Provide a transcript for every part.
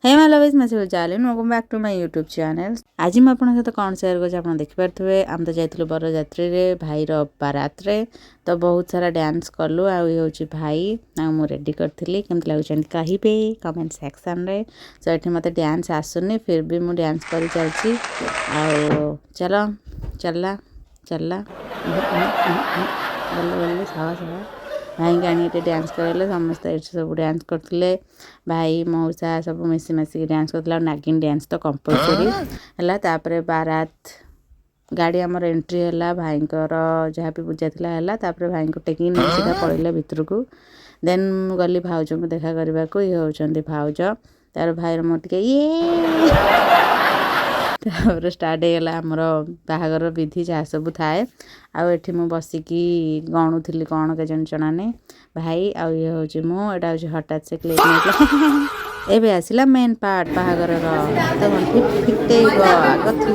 Hey my loves मैं Jalin welcome back to my YouTube channel. आज मैं आपन सहित कौन शेयर कर आप देखिपे आम तो जाइलु बरजात्री रे भाईर बारात रे तो बहुत सारा डांस कलु आउ भाई मु रेडी करी केमती लगुच कहे कमेंट सेक्शन रे। सो ये मत डांस आसुनी फिर भी मुझे डांस कर चलती चलो चलला चलला गल गल सवा सवा भाई आनी डांस कराइले समस्ते सब डांस करते भाई मौसा सब मिसी मिसिक डांस करते नागिन डांस तो कंपलसरी है। तापर बारात गाड़ी आमर एंट्री है भाई जहाँ भी पूजा था भाई को टेक सीधा पड़े भितर को देन गली भाउज को देखा करने को ये होती भाउज तार भाई मोटे तापर स्टार्ट होगा आमर बाहागर विधि जहाँ सब थाए आठ मु बसिकी गणुली कौन के जना नहीं भाई आउ ये हूँ मुझा हूँ हठात से क्लिप नहीं एवं आसला मेन पार्ट बाहागर फिटेब आग थी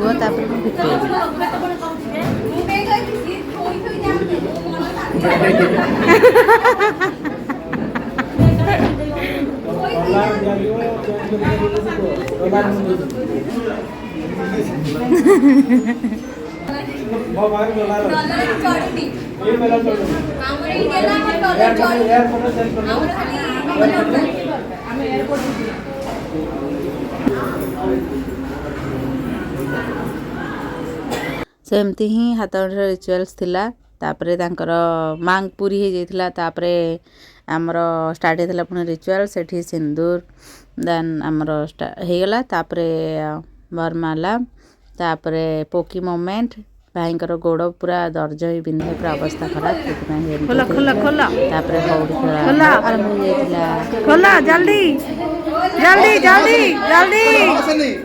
सेमती ही हाथ रिचुअल्स थिला तापरे तांकर मांग पूरी हो जाइथिला तापरे आमर स्टार्ट होता पुणी रिचुअल सेठी सिंदूर देन आमर हो गला तापरे बरमाला तापरे पोकी मोमेंट भाई गोड़ पूरा दर्ज ही बिंधे पूरा अवस्था खराब तापरे हौड़ी खेला आरंभ हो जाइथिला खोला जल्दी जल्दी जल्दी जल्दी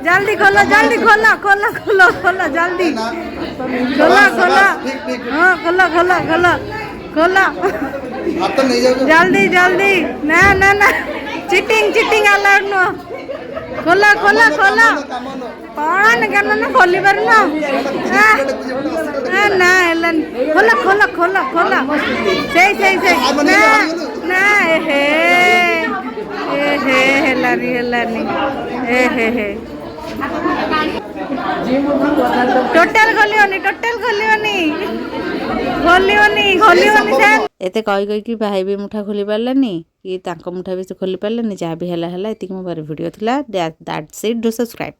जल्दी खोला जल्दी खोला खोला खोला खोला जल्दी खोला खोला हाँ खोला खोला खोला खोला जल्दी जल्दी ना ना ना चिटिंग चिटिंग अलाउड नो खोला खोला खोला कौन करना ना खोली पर ना ना हेलन खोला खोला खोला खोला सही ना ना हे हेलानी हेलानी हे टोटल खोलियोनी सर एते कही कि भाई भी मुठा खोली पारलानी कि तांको मुठा भी से खोली पारलानी जहाँ भी है एति मोबाइल वीडियो थिला दैट्स इट डू सब्सक्राइब।